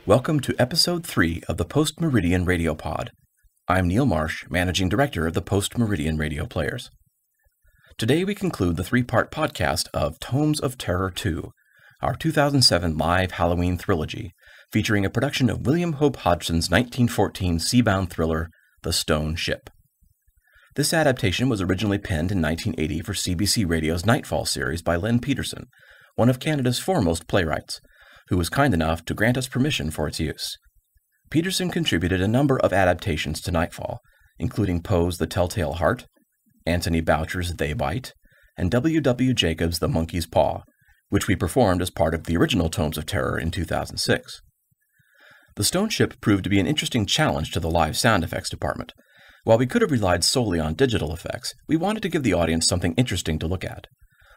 Welcome to Episode 3 of the Post-Meridian Radio Pod. I'm Neil Marsh, Managing Director of the Post-Meridian Radio Players. Today we conclude the three-part podcast of Tomes of Terror 2, our 2007 live Halloween trilogy, featuring a production of William Hope Hodgson's 1914 sea-bound thriller, The Stone Ship. This adaptation was originally penned in 1980 for CBC Radio's Nightfall series by Len Peterson, one of Canada's foremost playwrights, who was kind enough to grant us permission for its use. Peterson contributed a number of adaptations to Nightfall, including Poe's The Telltale Heart, Anthony Boucher's They Bite, and W. W. Jacobs' The Monkey's Paw, which we performed as part of the original Tomes of Terror in 2006. The Stone Ship proved to be an interesting challenge to the live sound effects department. While we could have relied solely on digital effects, we wanted to give the audience something interesting to look at.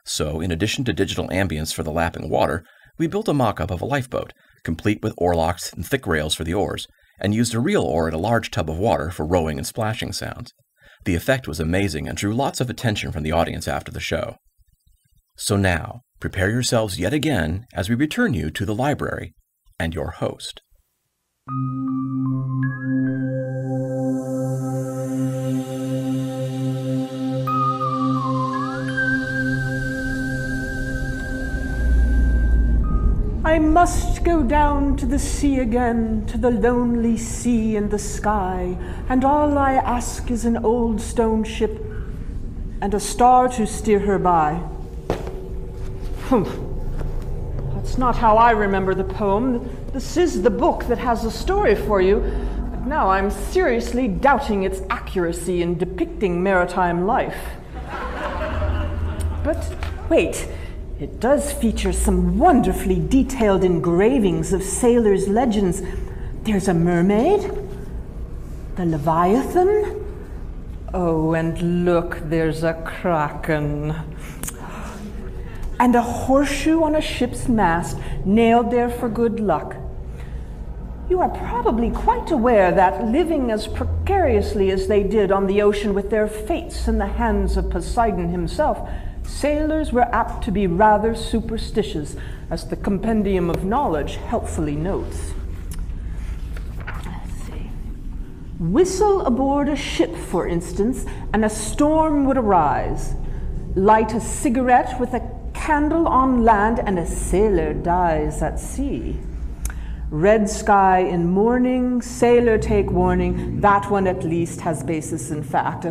So, in addition to digital ambience for the lapping water, we built a mock-up of a lifeboat, complete with oarlocks and thick rails for the oars, and used a real oar in a large tub of water for rowing and splashing sounds. The effect was amazing and drew lots of attention from the audience after the show. So now, prepare yourselves yet again as we return you to the library and your host. I must go down to the sea again, to the lonely sea and the sky, and all I ask is an old stone ship and a star to steer her by. Humph. That's not how I remember the poem. This is the book that has a story for you, but now I'm seriously doubting its accuracy in depicting maritime life. But wait. It does feature some wonderfully detailed engravings of sailors' legends. There's a mermaid, the Leviathan. Oh, and look, there's a kraken. And a horseshoe on a ship's mast, nailed there for good luck. You are probably quite aware that living as precariously as they did on the ocean with their fates in the hands of Poseidon himself, sailors were apt to be rather superstitious, as the Compendium of Knowledge helpfully notes. Let's see. Whistle aboard a ship, for instance, and a storm would arise. Light a cigarette with a candle on land, and a sailor dies at sea. Red sky in morning, sailor take warning. That one at least has basis in fact.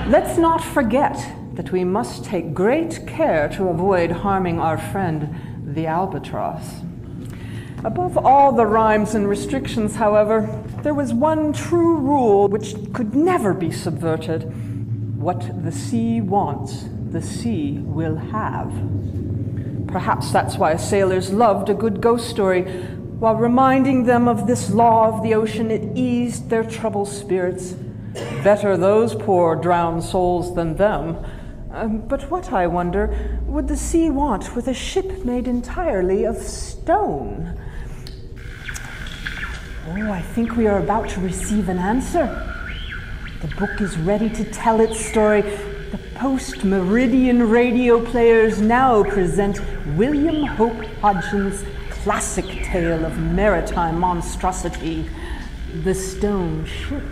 Let's not forget that we must take great care to avoid harming our friend, the albatross. Above all the rhymes and restrictions, however, there was one true rule which could never be subverted. What the sea wants, the sea will have. Perhaps that's why sailors loved a good ghost story. While reminding them of this law of the ocean, it eased their troubled spirits. Better those poor drowned souls than them. But what, I wonder, would the sea want with a ship made entirely of stone? Oh, I think we are about to receive an answer. The book is ready to tell its story. The Post-Meridian Radio Players now present William Hope Hodgson's classic tale of maritime monstrosity, The Stone Ship.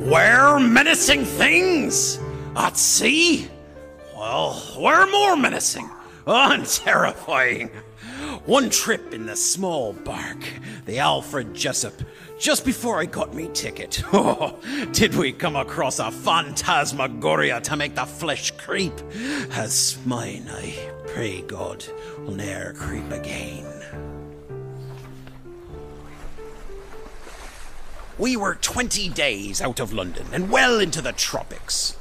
Were menacing things at sea? Well, we're more menacing and terrifying. One trip in the small bark, the Alfred Jessup, just before I got me ticket. Oh, did we come across a phantasmagoria to make the flesh creep, as mine, I pray God, will ne'er creep again. We were 20 days out of London and well into the tropics.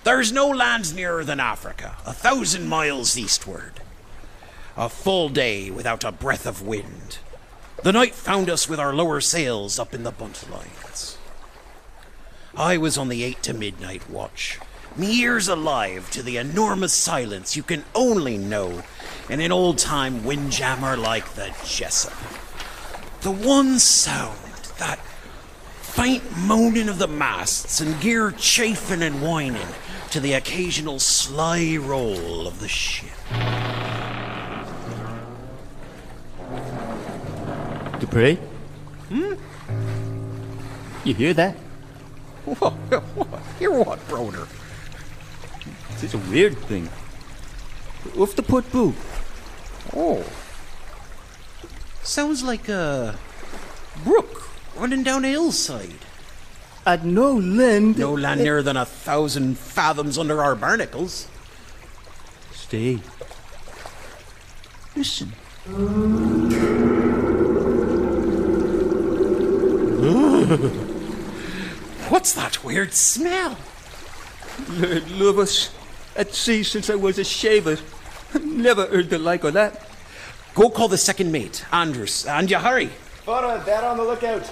There's no land nearer than Africa, 1,000 miles eastward. A full day without a breath of wind. The night found us with our lower sails up in the buntlines. I was on the 8 to midnight watch, me ears alive to the enormous silence you can only know in an old-time windjammer like the Jessup. The one sound, that faint moaning of the masts and gear chafing and whining to the occasional sly roll of the ship. Dupree? You hear that? What? Hear what, Broder? It's a weird thing. Off the port bow. Oh. Sounds like a brook running down a hillside. At no land... No land nearer than 1,000 fathoms under our barnacles. Stay. Listen. What's that weird smell? Lord love us. At sea since I was a shaver. Never heard the like of that. Go call the second mate, Andrews, and you hurry. Forward, they're on the lookout.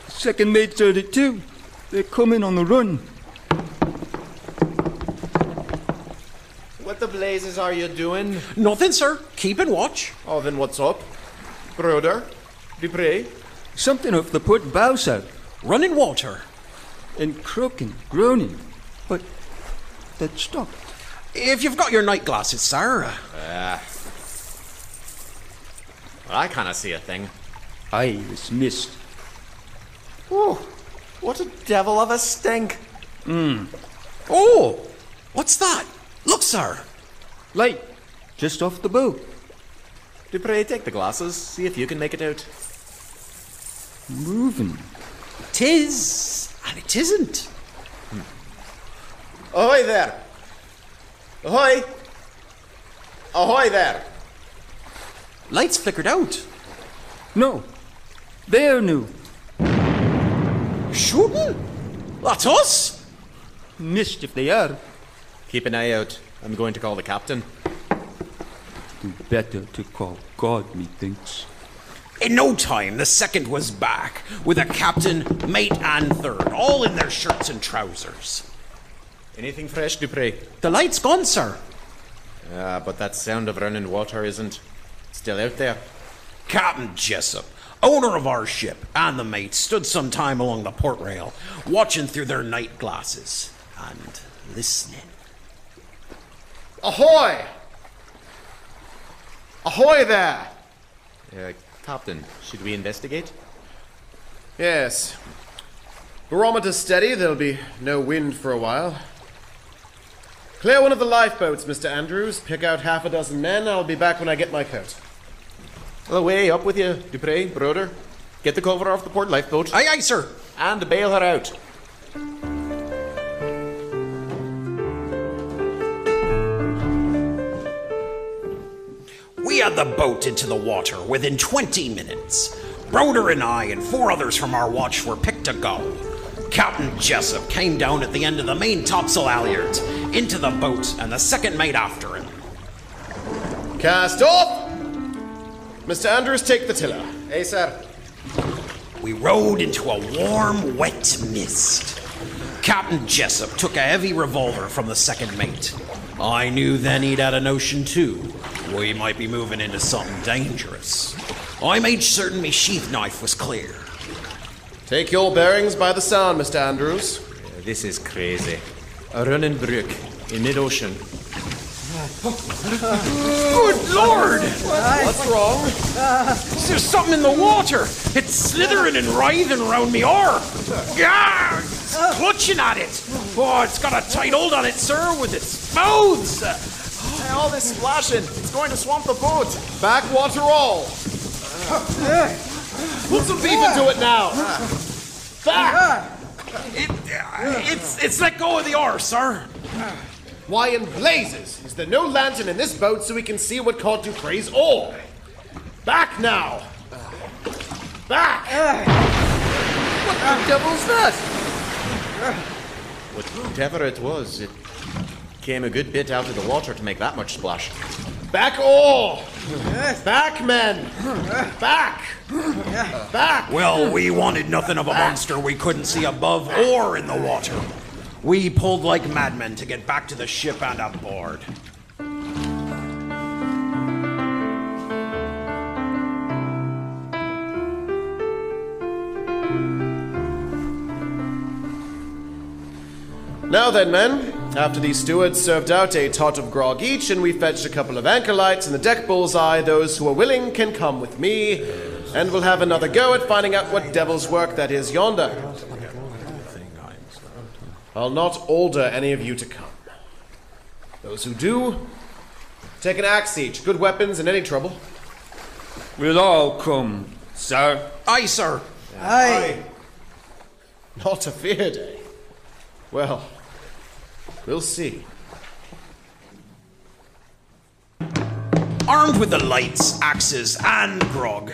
Second mate's heard it too. They're coming on the run. What the blazes are you doing? Nothing, sir. Keeping watch. Oh, then what's up? Broder? Dupree? Something off the port bow, sir. Running water. And croaking, groaning. But that stopped. If you've got your night glasses, sir. I can't see a thing. I was missed. Oh, what a devil of a stink. Oh, what's that? Look, sir. Light, just off the bow. Dupree, take the glasses. See if you can make it out. Moving. 'Tis, and it isn't. Ahoy there! Ahoy! Ahoy there! Lights flickered out. No, they're new. Shooting? That's us? Missed if they are. Keep an eye out. I'm going to call the captain. Do better to call God, methinks. In no time, the second was back, with a captain, mate, and third, all in their shirts and trousers. Anything fresh, Dupree? The light's gone, sir. But that sound of running water isn't still out there. Captain Jessup, owner of our ship, and the mate stood some time along the port rail, watching through their night glasses and listening. Ahoy! Ahoy there! Captain, should we investigate? Yes. Barometer steady, there'll be no wind for a while. Clear one of the lifeboats, Mr. Andrews. Pick out half a dozen men. I'll be back when I get my coat. Away, up with you, Dupree, Broder. Get the cover off the port lifeboat. Aye, aye, sir. And bail her out. We had the boat into the water within 20 minutes. Broder and I and 4 others from our watch were picked to go. Captain Jessup came down at the end of the main topsail halyards into the boat and the second mate after him. Cast off! Mr. Andrews, take the tiller. Hey, sir. We rode into a warm, wet mist. Captain Jessup took a heavy revolver from the second mate. I knew then he'd had a notion too. We might be moving into something dangerous. I made certain my sheath knife was clear. Take your bearings by the sound, Mr. Andrews. This is crazy. A running brook in mid-ocean. Good Lord! What's wrong? There's something in the water. It's slithering and writhing around me arm. Yeah, it's clutching at it. Oh, it's got a tight hold on it, sir, with its mouths. All this splashing, it's going to swamp the boat. Backwater all. Put some beef into it now. Back! It's let go of the oar, sir. Why in blazes is there no lantern in this boat so we can see what caught Dupree's oar? Back now! Back! What the devil's that? Whatever it was, it came a good bit out of the water to make that much splash. Back all! Back, men! Back! Back! Well, we wanted nothing of a monster we couldn't see above or in the water. We pulled like madmen to get back to the ship and aboard. Now then, men, after the stewards served out a tot of grog each and we fetched a couple of anchor lights and the deck bullseye, those who are willing can come with me, and we'll have another go at finding out what devil's work that is yonder. I'll not order any of you to come. Those who do, take an axe each, good weapons in any trouble. We'll all come, sir. Aye, sir. Aye. Not afeard, eh? Well, we'll see. Armed with the lights, axes, and grog,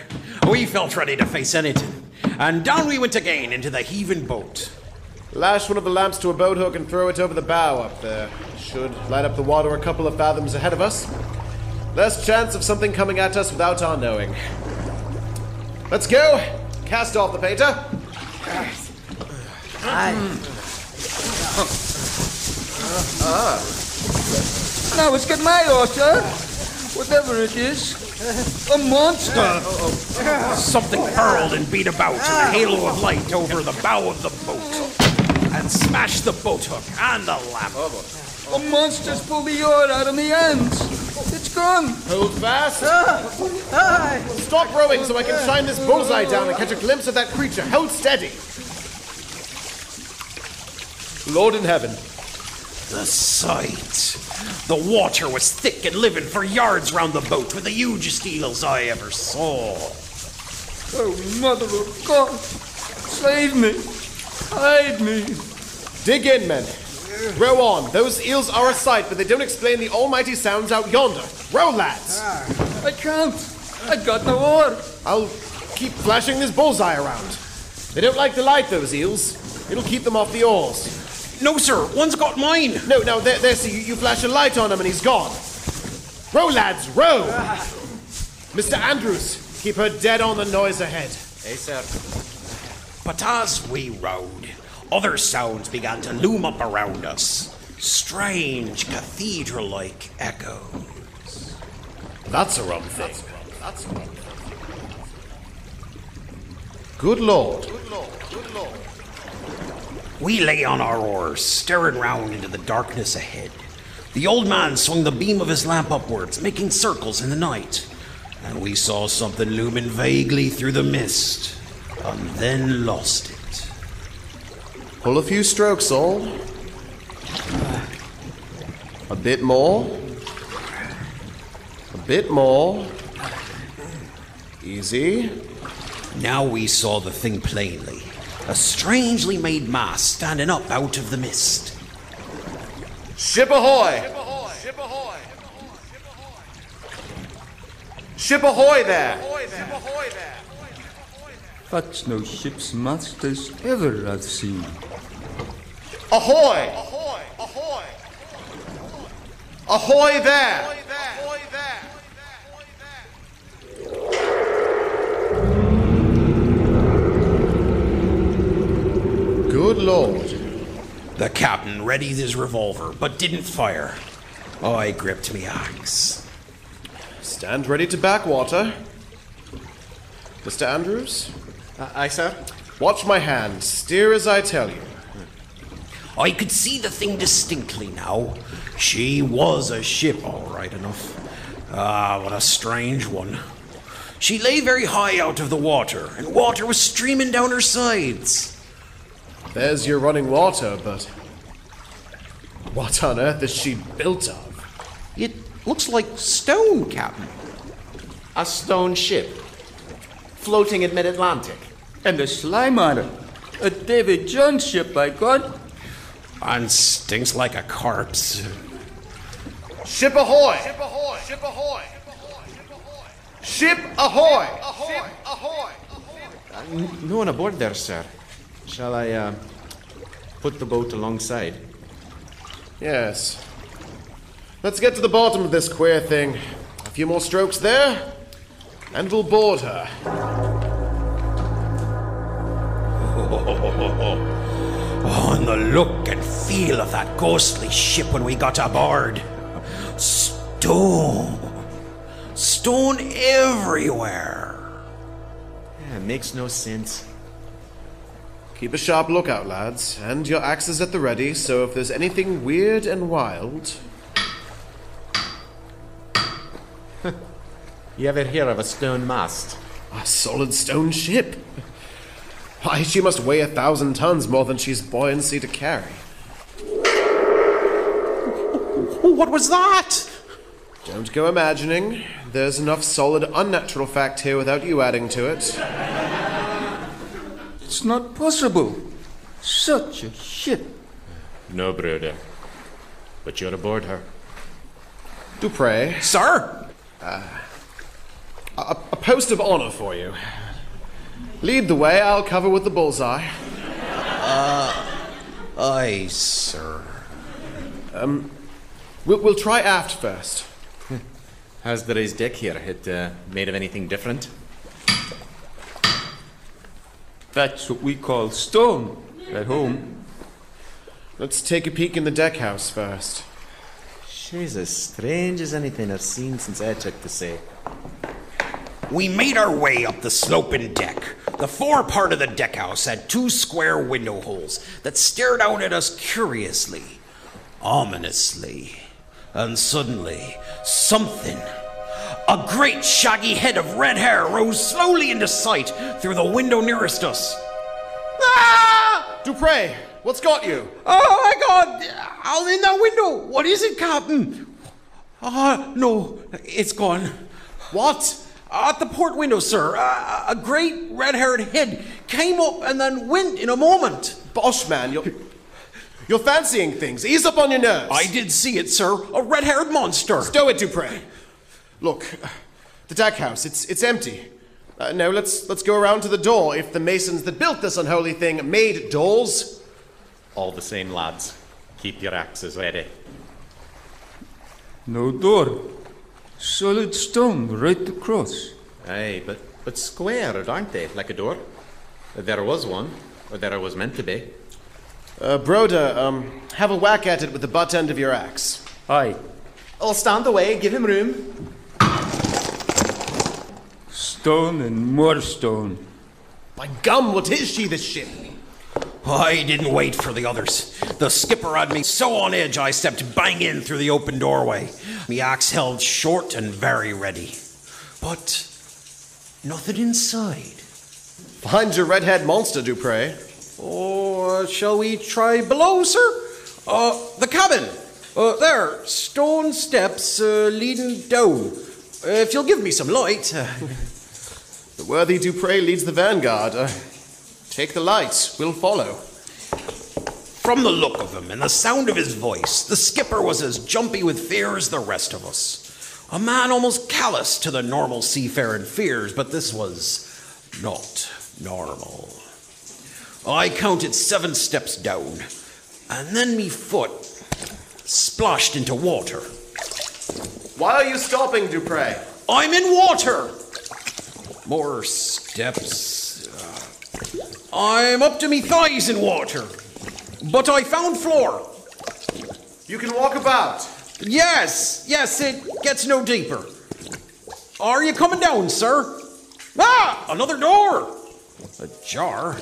we felt ready to face anything. And down we went again into the heaving boat. Lash one of the lamps to a boat hook and throw it over the bow up there. Should light up the water a couple of fathoms ahead of us. Less chance of something coming at us without our knowing. Let's go! Cast off the painter. Now it's got my order. Whatever it is. A monster. Something hurled and beat about in a halo of light over the bow of the boat and smashed the boat hook and the lamp. A monster's pulled the oar out of the ends. It's gone. Hold fast. Stop rowing so I can shine this bullseye down and catch a glimpse of that creature. Hold steady. Lord in heaven. The sight. The water was thick and living for yards round the boat with the hugest eels I ever saw. Oh, Mother of God. Save me. Hide me. Dig in, men. Row on. Those eels are a sight, but they don't explain the almighty sounds out yonder. Row, lads. I can't. I got no oar. I'll keep flashing this bullseye around. They don't like the light, those eels. It'll keep them off the oars. No, sir. One's got mine. No, there, see, you flash a light on him and he's gone. Row, lads, row! Mr. Andrews, keep her dead on the noise ahead. Hey, sir. But as we rowed, other sounds began to loom up around us. Strange, cathedral-like echoes. That's a rum thing. Good Lord. We lay on our oars, staring round into the darkness ahead. The old man swung the beam of his lamp upwards, making circles in the night. And we saw something looming vaguely through the mist, and then lost it. Pull a few strokes, all. A bit more. A bit more. Easy. Now we saw the thing plainly. A strangely made mast standing up out of the mist. Ship ahoy! Ship ahoy there! That's no ship's masters ever I've seen. Ahoy! Ahoy there! Good Lord. The captain readied his revolver, but didn't fire. I gripped me axe. Stand ready to backwater. Mr. Andrews? Aye, sir. Watch my hand. Steer as I tell you. I could see the thing distinctly now. She was a ship, all right enough. Ah, what a strange one. She lay very high out of the water, and water was streaming down her sides. There's your running water, but what on earth is she built of? It looks like stone, Captain. A stone ship. Floating in mid-Atlantic. And a slime on it. A David Jones ship, by God. And stinks like a corpse. Ship ahoy! Ship ahoy! Ship ahoy! Ship ahoy! Ship ahoy! No one aboard there, sir. Shall I, put the boat alongside? Yes. Let's get to the bottom of this queer thing. A few more strokes there, and we'll board her. Oh, and the look and feel of that ghostly ship when we got aboard. Stone. Stone everywhere. Yeah, it makes no sense. Keep a sharp lookout, lads, and your axes at the ready, so if there's anything weird and wild... You ever hear of a stone mast? A solid stone ship. Why, she must weigh 1,000 tons more than she's buoyancy to carry. What was that? Don't go imagining. There's enough solid unnatural fact here without you adding to it. It's not possible. Such a ship. No, brother. But you're aboard her. Dupre, Sir? a post of honor for you. Lead the way, I'll cover with the bullseye. Aye, sir. We'll try aft first. How's the raised deck here? It made of anything different? That's what we call stone at home. Let's take a peek in the deck house first. She's as strange as anything I've seen since I took the sea. We made our way up the sloping deck. The fore part of the deck house had 2 square window holes that stared out at us curiously, ominously. And suddenly, something, a great shaggy head of red hair, rose slowly into sight through the window nearest us. Ah! Dupre, what's got you? Oh my God! Out in that window! What is it, Captain? No, it's gone. What? At the port window, sir, a great red-haired head came up and then went in a moment. Bosh, man, you're fancying things. Ease up on your nerves. I did see it, sir. A red-haired monster. Stow it, Dupre. Look, the deck house, it's empty. Now let's go around to the door. If the masons that built this unholy thing made doors... All the same, lads. Keep your axes ready. No door. Solid stone right across. Aye, but square, aren't they? Like a door? There was one, or there was meant to be. Broda, have a whack at it with the butt end of your axe. Aye. I'll stand away, give him room. Stone and more stone. By gum, what is she, this ship? I didn't wait for the others. The skipper had me so on edge I stepped bang in through the open doorway. Me axe held short and very ready. But nothing inside. Find your redhead monster, Dupre. Or shall we try below, sir? The cabin. There, stone steps leading down. If you'll give me some light. The worthy Dupre leads the vanguard. Take the light, we'll follow. From the look of him and the sound of his voice, the skipper was as jumpy with fear as the rest of us. A man almost callous to the normal seafaring fears, but this was not normal. I counted 7 steps down, and then me foot splashed into water. Why are you stopping, Dupre? I'm in water! More steps. I'm up to me thighs in water. But I found floor. You can walk about. Yes, it gets no deeper. Are you coming down, sir? Ah, another door. Ajar.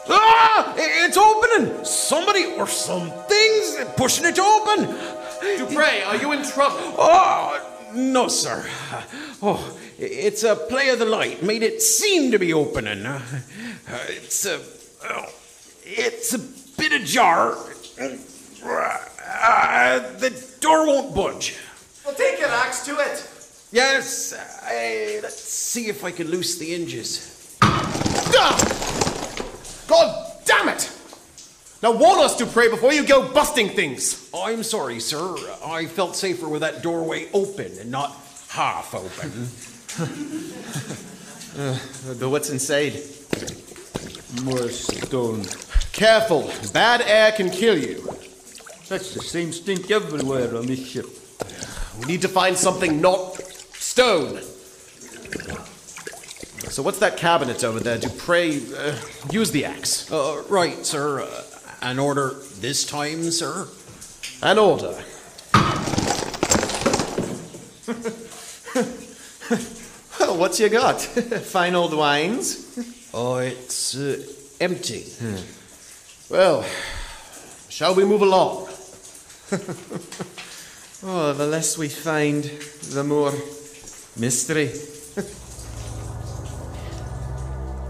Ah, it's opening. Somebody or something's pushing it open. Dupre, are you in trouble? Oh, no, sir. Oh, it's a play of the light. Made it seem to be opening. It's a bit ajar. The door won't budge. Well, take your axe to it. Yes, let's see if I can loose the hinges. God damn it! Now warn us, Dupre, before you go busting things. I'm sorry, sir. I felt safer with that doorway open and not half open. But what's inside? More stone. Careful, bad air can kill you. That's the same stink everywhere on this ship. We need to find something not Stone. So what's that cabinet over there? Dupre, use the axe. Right, sir. An order this time, sir? An order. Well, what's you got? Fine old wines? Oh, it's empty. Well, shall we move along? Oh, the less we find, the more mystery.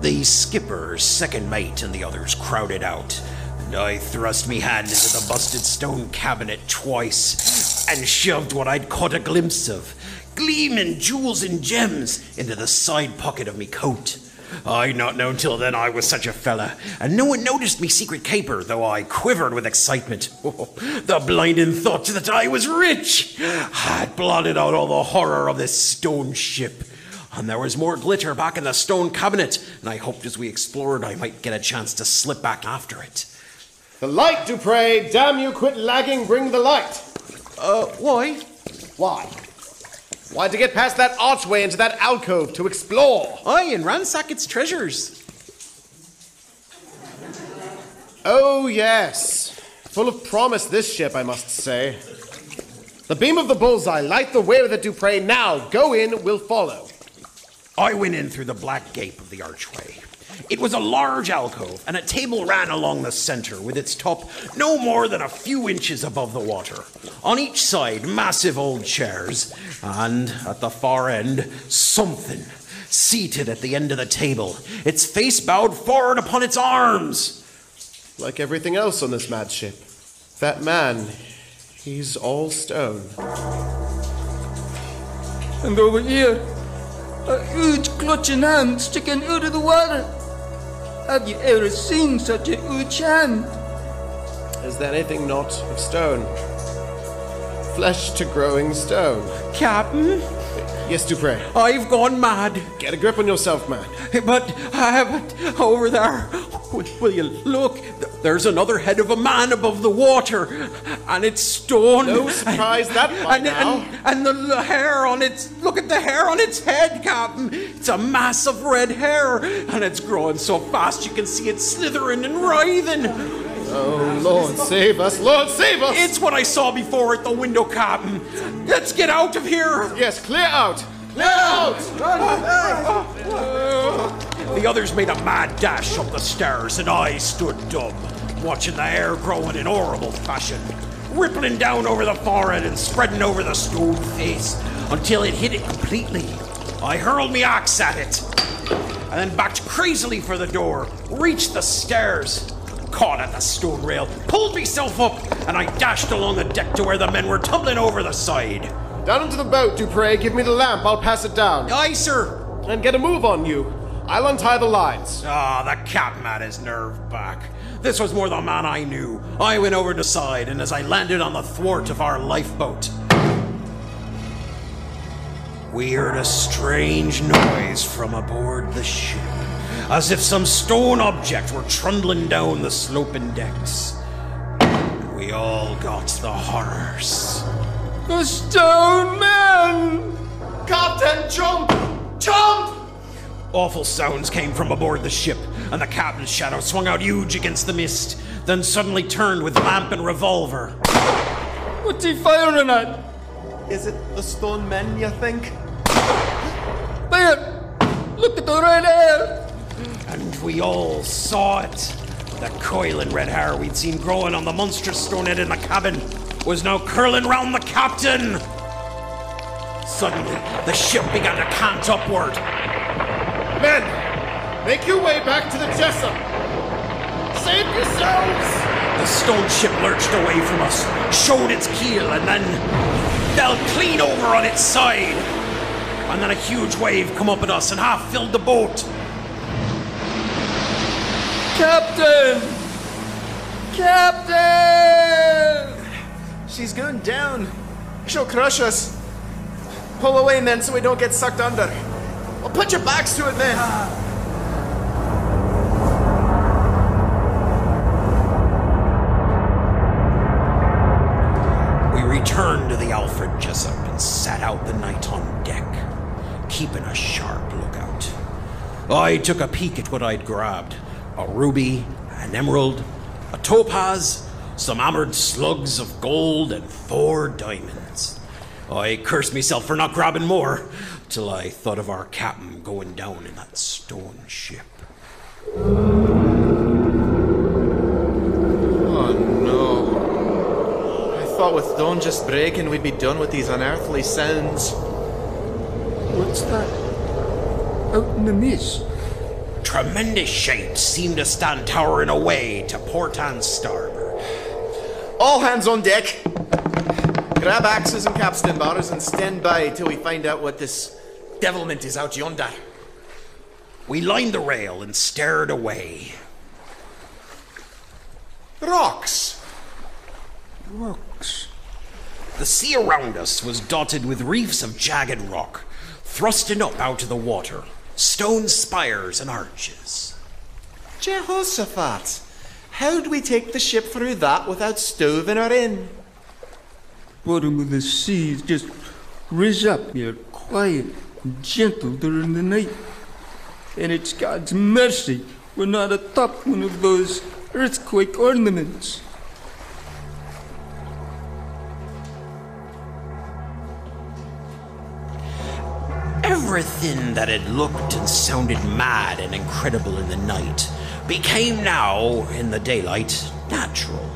The skipper, second mate, and the others crowded out, and I thrust me hand into the busted stone cabinet twice and shoved what I'd caught a glimpse of, gleaming jewels and gems, into the side pocket of me coat. I'd not known till then I was such a fella, and no one noticed me secret caper, though I quivered with excitement. Oh, the blinding thought that I was rich had blotted out all the horror of this stone ship. And there was more glitter back in the stone cabinet, and I hoped as we explored I might get a chance to slip back after it. The light, Dupre! Damn you, quit lagging, bring the light! Why? Why? Why, to get past that archway into that alcove to explore. Aye, and ransack its treasures. Oh, yes. Full of promise, this ship, I must say. The beam of the bullseye, light the way with it, Dupre. Now, go in, we'll follow. I went in through the black gape of the archway. It was a large alcove, and a table ran along the center, with its top no more than a few inches above the water. On each side, massive old chairs, and at the far end, something seated at the end of the table, its face bowed forward upon its arms. Like everything else on this mad ship, that man, he's all stone. And over here, a huge clutching hand sticking out of the water. Have you ever seen such a huge hand? Is there anything not of stone? Flesh to growing stone. Captain, Yes, Dupre. I've gone mad. Get a grip on yourself, man. But over there, will you look? There's another head of a man above the water, and it's stone. No surprise that by now. And the hair on its, look at the hair on its head, Captain. It's a mass of red hair, and it's growing so fast you can see it slithering and writhing. Oh, Lord, save us! Lord, save us! It's what I saw before at the window, Captain. Let's get out of here. Yes, clear out! Clear out! The others made a mad dash up the stairs, and I stood dumb, watching the hair growing in horrible fashion, rippling down over the forehead and spreading over the stone face until it hit it completely. I hurled my axe at it, and then backed crazily for the door, reached the stairs, caught at the stone rail, pulled myself up, and I dashed along the deck to where the men were tumbling over the side. Down into the boat, Dupre. Give me the lamp. I'll pass it down. Aye, sir. And get a move on you. I'll untie the lines. Ah, the captain had his nerve back. This was more the man I knew. I went over the side, and as I landed on the thwart of our lifeboat, we heard a strange noise from aboard the ship, as if some stone object were trundling down the sloping decks. And we all got the horrors. The stone man! Captain, jump! Jump! Awful sounds came from aboard the ship, and the captain's shadow swung out huge against the mist, then suddenly turned with lamp and revolver. What's he firing at? Is it the stone men, you think? There! Look at the red hair! And we all saw it. The coiling red hair we'd seen growing on the monstrous stone head in the cabin was now curling round the captain. Suddenly, the ship began to cant upward. Men, make your way back to the Jessup. Save yourselves! The stone ship lurched away from us, showed its keel, and then fell clean over on its side. And then a huge wave come up at us and half filled the boat. Captain! Captain! She's going down. She'll crush us. Pull away, men, so we don't get sucked under. Well, put your backs to it, men. We returned to the Alfred Jessup and sat out the night on deck. keeping a sharp lookout. I took a peek at what I'd grabbed. A ruby, an emerald, a topaz, some hammered slugs of gold, and 4 diamonds. I cursed myself for not grabbing more, till I thought of our captain going down in that stone ship. Oh no. I thought with dawn just breaking we'd be done with these unearthly sounds. What's that? Out in the mist? Tremendous shapes seemed to stand towering away to port and starboard. All hands on deck. Grab axes and capstan bars and stand by till we find out what this devilment is out yonder. We lined the rail and stared away. Rocks. Rocks. The sea around us was dotted with reefs of jagged rock, thrusting up out of the water, stone spires and arches. Jehoshaphat, how'd we take the ship through that without stoving her in? Bottom of the sea just riz up here, quiet and gentle during the night. And it's God's mercy we're not atop one of those earthquake ornaments. Everything that had looked and sounded mad and incredible in the night became now, in the daylight, natural.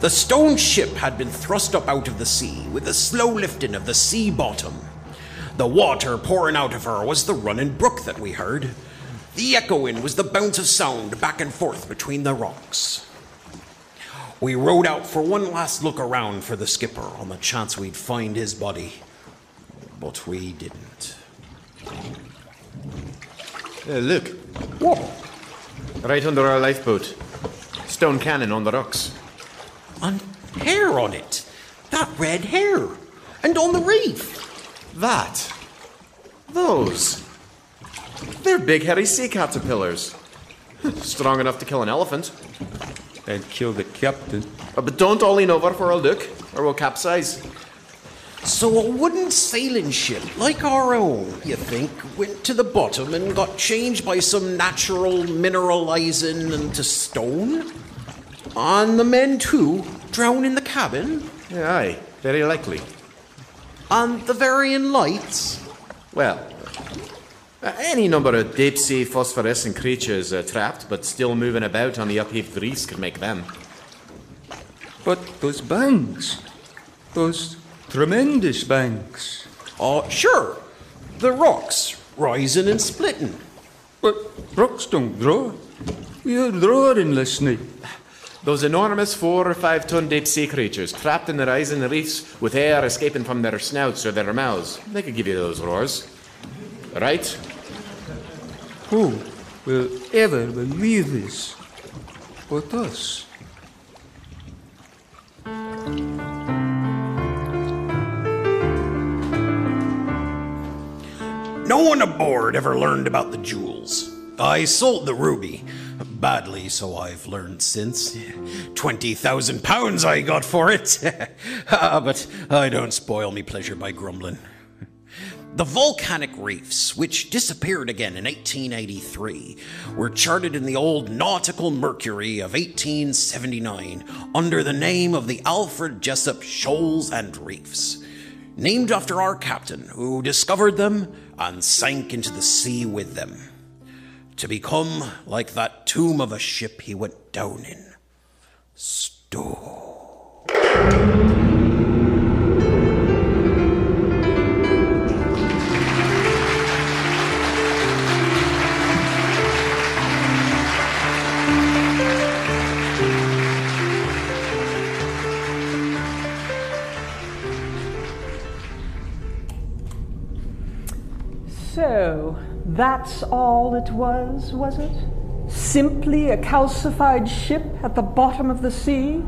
The stone ship had been thrust up out of the sea with the slow lifting of the sea bottom. The water pouring out of her was the running brook that we heard. The echoing was the bounce of sound back and forth between the rocks. We rowed out for one last look around for the skipper on the chance we'd find his body. But we didn't. Look. Whoa! Right under our lifeboat. Stone cannon on the rocks. And hair on it. That red hair. And on the reef. That. Those. They're big hairy sea caterpillars. Strong enough to kill an elephant. And kill the captain. But don't all lean over for a look, or we'll capsize. So a wooden sailing ship, like our own, you think, went to the bottom and got changed by some natural mineralizing into stone? And the men, too, drown in the cabin? Yeah, aye, very likely. And the varying lights? Well, any number of deep-sea phosphorescent creatures trapped but still moving about on the upheaved reefs could make them. But those banks, those tremendous banks. Oh, sure. The rocks rising and splitting. But rocks don't draw. We heard roaring last night. Those enormous 4 or 5 ton deep-sea creatures trapped in the rising reefs with air escaping from their snouts or their mouths. They could give you those roars. Right? Who will ever believe this but us? No one aboard ever learned about the jewels. I sold the ruby. Badly, so I've learned since. 20,000 pounds I got for it. But I don't spoil me pleasure by grumbling. The volcanic reefs, which disappeared again in 1883, were charted in the old Nautical Mercury of 1879 under the name of the Alfred Jessup Shoals and Reefs, named after our captain who discovered them and sank into the sea with them, to become like that tomb of a ship he went down in. Stowe. So, that's all it was it? Simply a calcified ship at the bottom of the sea?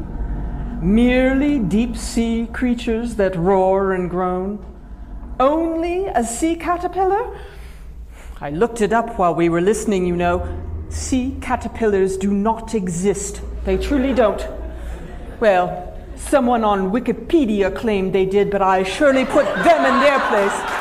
Merely deep-sea creatures that roar and groan? Only a sea caterpillar? I looked it up while we were listening, you know. Sea caterpillars do not exist. They truly don't. Well, someone on Wikipedia claimed they did, but I surely put them in their place.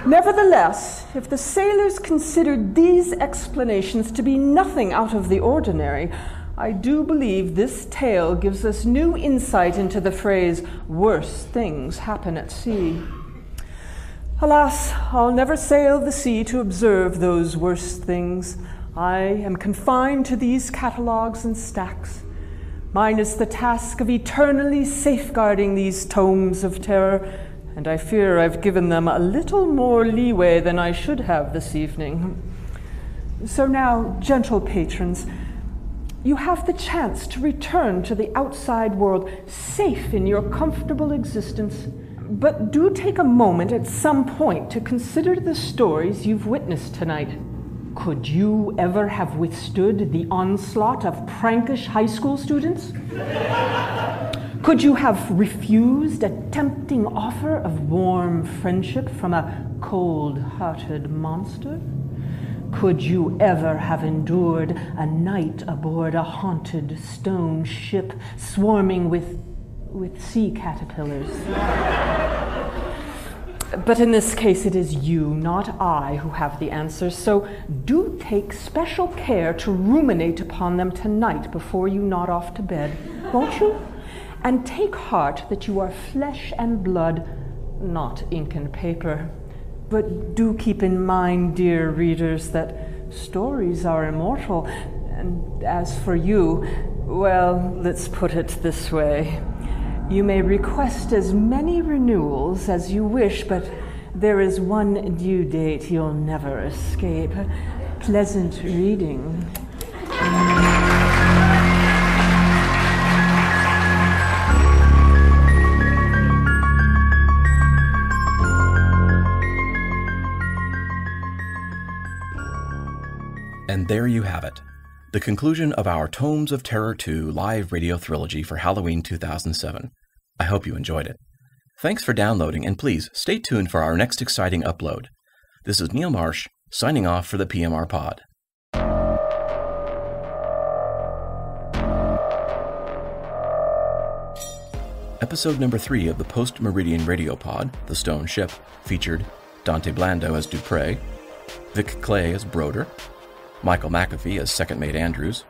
Nevertheless, if the sailors considered these explanations to be nothing out of the ordinary, I do believe this tale gives us new insight into the phrase, "worse things happen at sea." Alas, I'll never sail the sea to observe those worst things. I am confined to these catalogues and stacks. Mine is the task of eternally safeguarding these tomes of terror, and I fear I've given them a little more leeway than I should have this evening. So now, gentle patrons, you have the chance to return to the outside world, safe in your comfortable existence. But do take a moment at some point to consider the stories you've witnessed tonight. Could you ever have withstood the onslaught of prankish high school students? Could you have refused a tempting offer of warm friendship from a cold-hearted monster? Could you ever have endured a night aboard a haunted stone ship swarming with sea caterpillars? But in this case, it is you, not I, who have the answers, so do take special care to ruminate upon them tonight before you nod off to bed, won't you? And take heart that you are flesh and blood, not ink and paper. But do keep in mind, dear readers, that stories are immortal, and as for you, well, let's put it this way. You may request as many renewals as you wish, but there is one due date you'll never escape. Pleasant reading. And there you have it, the conclusion of our Tomes of Terror 2 live radio trilogy for Halloween 2007. I hope you enjoyed it. Thanks for downloading, and please stay tuned for our next exciting upload. This is Neil Marsh, signing off for the PMR Pod. Episode number 3 of the Post-Meridian radio pod, The Stone Ship, featured Dante Blando as Dupre, Vic Clay as Broder, Michael McAfee as Second Mate Andrews,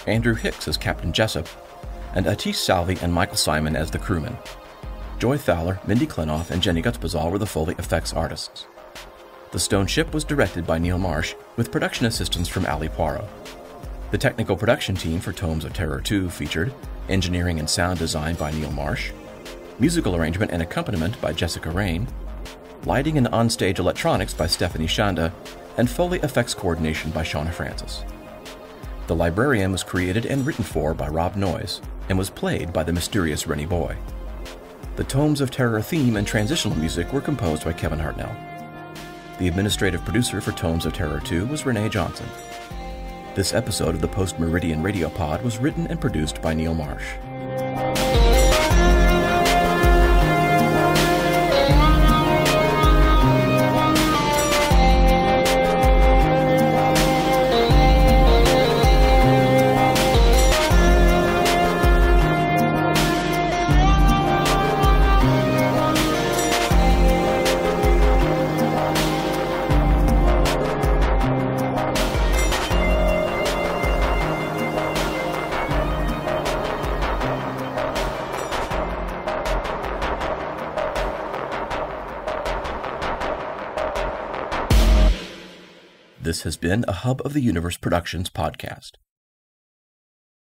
Andrew Hicks as Captain Jessup, and Atish Salvi and Michael Simon as the crewmen. Joy Fowler, Mindy Klenoff, and Jenny Gutzbazal were the Foley effects artists. The Stone Ship was directed by Neil Marsh, with production assistance from Ali Poirot. The technical production team for Tomes of Terror 2 featured engineering and sound design by Neil Marsh, musical arrangement and accompaniment by Jessica Rain, lighting and onstage electronics by Stephanie Shanda, and Foley effects coordination by Shauna Francis. The Librarian was created and written for by Rob Noyes, and was played by the mysterious Rennie Boy. The Tomes of Terror theme and transitional music were composed by Kevin Hartnell. The administrative producer for Tomes of Terror 2 was Renee Johnson. This episode of the Post-Meridian Radio Pod was written and produced by Neil Marsh. This has been a Hub of the Universe Productions podcast.